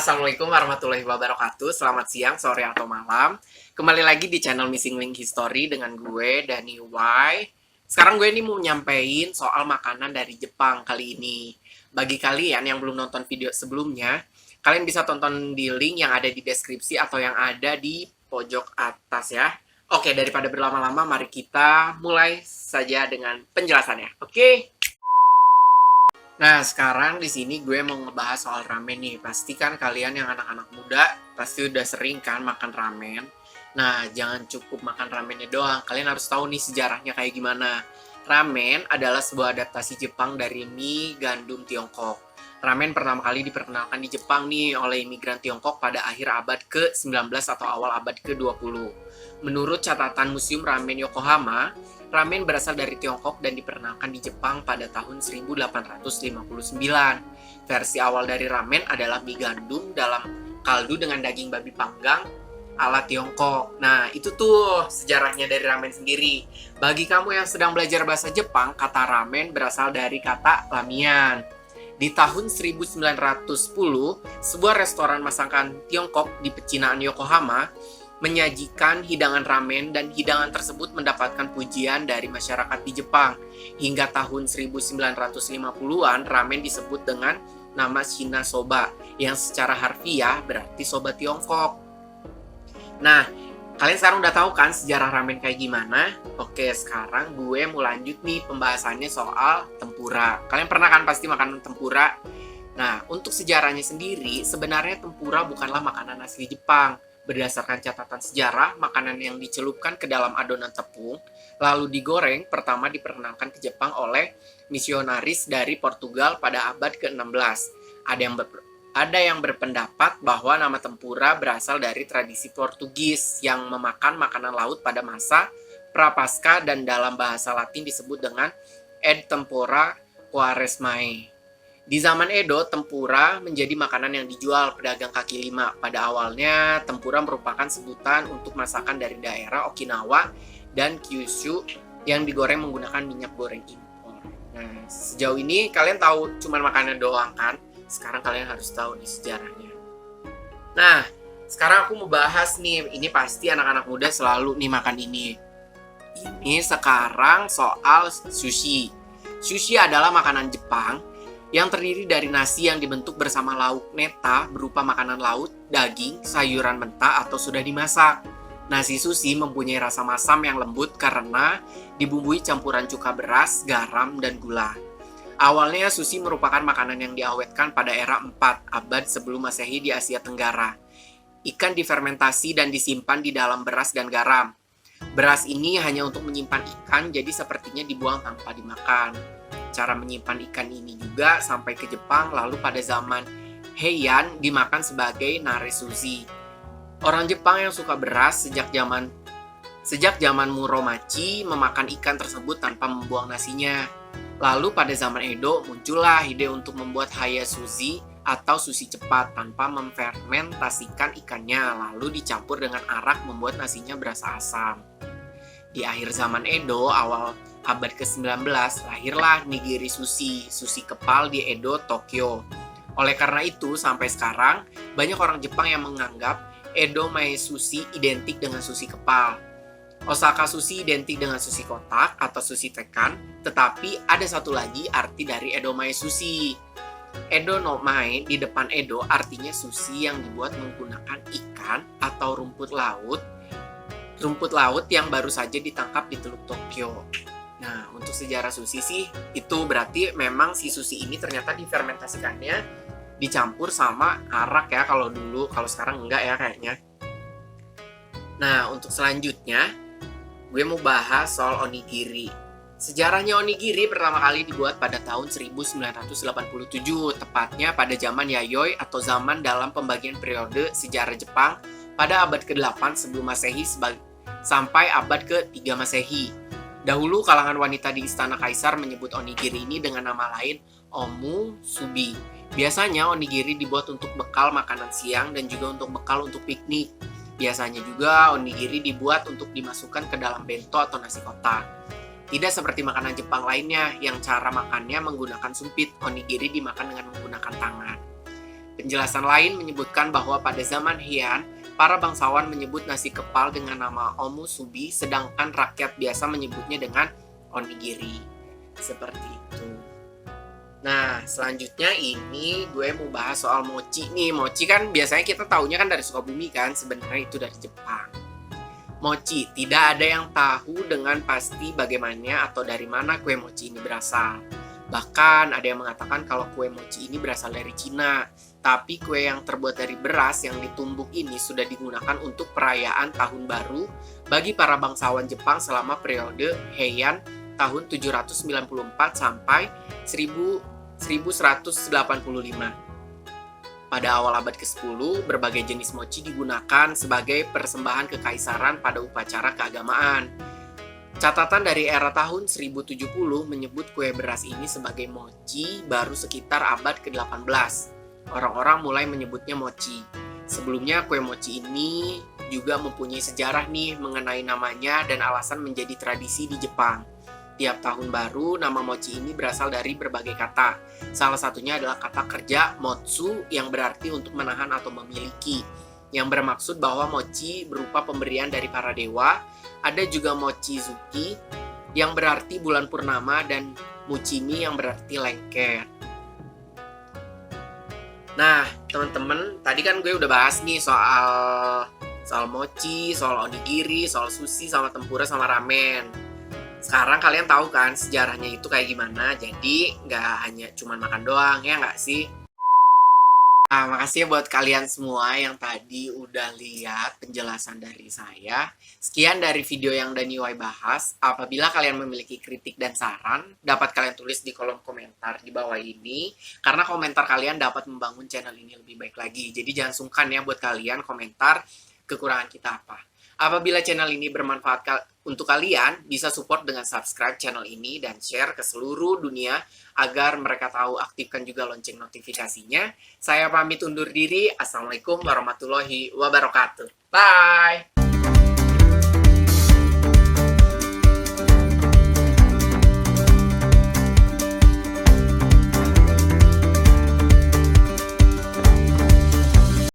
Assalamualaikum warahmatullahi wabarakatuh. Selamat siang, sore, atau malam. Kembali lagi di channel Missing Link History dengan gue, Dani Y. Sekarang gue ini mau nyampein soal makanan dari Jepang kali ini. Bagi kalian yang belum nonton video sebelumnya, kalian bisa tonton di link yang ada di deskripsi atau yang ada di pojok atas ya. Oke, daripada berlama-lama, mari kita mulai saja dengan penjelasannya. Oke? Nah, sekarang di sini gue mau ngebahas soal ramen nih. Pasti kan kalian yang anak-anak muda pasti udah sering kan makan ramen. Nah, jangan cukup makan ramennya doang. Kalian harus tahu nih sejarahnya kayak gimana. Ramen adalah sebuah adaptasi Jepang dari mie gandum Tiongkok. Ramen pertama kali diperkenalkan di Jepang nih oleh imigran Tiongkok pada akhir abad ke-19 atau awal abad ke-20. Menurut catatan Museum Ramen Yokohama, ramen berasal dari Tiongkok dan diperkenalkan di Jepang pada tahun 1859. Versi awal dari ramen adalah mie gandum dalam kaldu dengan daging babi panggang ala Tiongkok. Nah, itu tuh sejarahnya dari ramen sendiri. Bagi kamu yang sedang belajar bahasa Jepang, kata ramen berasal dari kata lamian. Di tahun 1910, sebuah restoran masakan Tiongkok di pecinaan Yokohama menyajikan hidangan ramen dan hidangan tersebut mendapatkan pujian dari masyarakat di Jepang. Hingga tahun 1950-an, ramen disebut dengan nama Shina Soba yang secara harfiah berarti soba Tiongkok. Nah, kalian sekarang udah tahu kan sejarah ramen kayak gimana? Oke, sekarang gue mau lanjut nih pembahasannya soal tempura. Kalian pernah kan pasti makan tempura? Nah, untuk sejarahnya sendiri, sebenarnya tempura bukanlah makanan asli Jepang. Berdasarkan catatan sejarah, makanan yang dicelupkan ke dalam adonan tepung, lalu digoreng, pertama diperkenalkan ke Jepang oleh misionaris dari Portugal pada abad ke-16. Ada yang berpendapat bahwa nama tempura berasal dari tradisi Portugis yang memakan makanan laut pada masa Prapaskah dan dalam bahasa Latin disebut dengan Ed Tempora Quaresmae. Di zaman Edo, tempura menjadi makanan yang dijual pedagang kaki lima. Pada awalnya, tempura merupakan sebutan untuk masakan dari daerah Okinawa dan Kyushu yang digoreng menggunakan minyak goreng impor. Nah, sejauh ini kalian tahu cuma makanan doang kan? Sekarang kalian harus tahu nih sejarahnya. Nah, sekarang aku mau bahas nih, ini pasti anak-anak muda selalu nih makan ini. Ini sekarang soal sushi. Sushi adalah makanan Jepang yang terdiri dari nasi yang dibentuk bersama lauk neta berupa makanan laut, daging, sayuran mentah atau sudah dimasak. Nasi sushi mempunyai rasa masam yang lembut karena dibumbui campuran cuka beras, garam, dan gula. Awalnya sushi merupakan makanan yang diawetkan pada era 4 abad sebelum Masehi di Asia Tenggara. Ikan difermentasi dan disimpan di dalam beras dan garam. Beras ini hanya untuk menyimpan ikan, jadi sepertinya dibuang tanpa dimakan. Cara menyimpan ikan ini juga sampai ke Jepang, lalu pada zaman Heian dimakan sebagai nare sushi. Orang Jepang yang suka beras sejak zaman Muromachi memakan ikan tersebut tanpa membuang nasinya. Lalu pada zaman Edo muncullah ide untuk membuat haya sushi atau sushi cepat tanpa memfermentasikan ikannya, lalu dicampur dengan arak membuat nasinya berasa asam. Di akhir zaman Edo, awal abad ke-19, lahirlah nigiri sushi, sushi kepal di Edo, Tokyo. Oleh karena itu, sampai sekarang, banyak orang Jepang yang menganggap Edo Mae Sushi identik dengan sushi kepal. Osaka Sushi identik dengan sushi kotak atau sushi tekan, tetapi ada satu lagi arti dari Edo Mae Sushi. Edo no Mae di depan Edo artinya sushi yang dibuat menggunakan ikan atau rumput laut yang baru saja ditangkap di Teluk Tokyo. Nah, untuk sejarah sushi sih, itu berarti memang si sushi ini ternyata difermentasikannya dicampur sama arak ya kalau dulu, kalau sekarang enggak ya kayaknya. Nah, untuk selanjutnya, gue mau bahas soal onigiri. Sejarahnya onigiri pertama kali dibuat pada tahun 1987, tepatnya pada zaman Yayoi atau zaman dalam pembagian periode sejarah Jepang pada abad ke-8 sebelum Masehi sampai abad ke-3 Masehi. Dahulu kalangan wanita di Istana Kaisar menyebut onigiri ini dengan nama lain omu subi. Biasanya onigiri dibuat untuk bekal makanan siang dan juga untuk bekal untuk piknik. Biasanya juga onigiri dibuat untuk dimasukkan ke dalam bento atau nasi kotak. Tidak seperti makanan Jepang lainnya yang cara makannya menggunakan sumpit, onigiri dimakan dengan menggunakan tangan. Penjelasan lain menyebutkan bahwa pada zaman Heian, para bangsawan menyebut nasi kepal dengan nama omusubi, sedangkan rakyat biasa menyebutnya dengan onigiri. Seperti itu. Nah, selanjutnya ini gue mau bahas soal mochi nih. Mochi kan biasanya kita taunya kan dari Sukabumi kan, sebenarnya itu dari Jepang. Mochi, tidak ada yang tahu dengan pasti bagaimana atau dari mana kue mochi ini berasal. Bahkan ada yang mengatakan kalau kue mochi ini berasal dari Cina. Tapi kue yang terbuat dari beras yang ditumbuk ini sudah digunakan untuk perayaan tahun baru bagi para bangsawan Jepang selama periode Heian tahun 794 sampai 1185. Pada awal abad ke-10, berbagai jenis mochi digunakan sebagai persembahan kekaisaran pada upacara keagamaan. Catatan dari era tahun 1070 menyebut kue beras ini sebagai mochi baru sekitar abad ke-18. Orang-orang mulai menyebutnya mochi. Sebelumnya kue mochi ini juga mempunyai sejarah nih mengenai namanya dan alasan menjadi tradisi di Jepang. Tiap tahun baru, nama mochi ini berasal dari berbagai kata. Salah satunya adalah kata kerja motsu yang berarti untuk menahan atau memiliki, yang bermaksud bahwa mochi berupa pemberian dari para dewa. Ada juga mochizuki yang berarti bulan purnama dan muchimi yang berarti lengket. Nah, teman-teman, tadi kan gue udah bahas nih soal mochi, soal onigiri, soal sushi, sama tempura, sama ramen. Sekarang kalian tahu kan sejarahnya itu kayak gimana, jadi nggak hanya cuma makan doang, ya nggak sih? Makasih ya buat kalian semua yang tadi udah lihat penjelasan dari saya. Sekian dari video yang Daniwai bahas. Apabila kalian memiliki kritik dan saran, dapat kalian tulis di kolom komentar di bawah ini. Karena komentar kalian dapat membangun channel ini lebih baik lagi. Jadi jangan sungkan ya buat kalian komentar kekurangan kita apa. Apabila channel ini bermanfaat untuk kalian, bisa support dengan subscribe channel ini dan share ke seluruh dunia agar mereka tahu, aktifkan juga lonceng notifikasinya. Saya pamit undur diri. Assalamualaikum warahmatullahi wabarakatuh. Bye!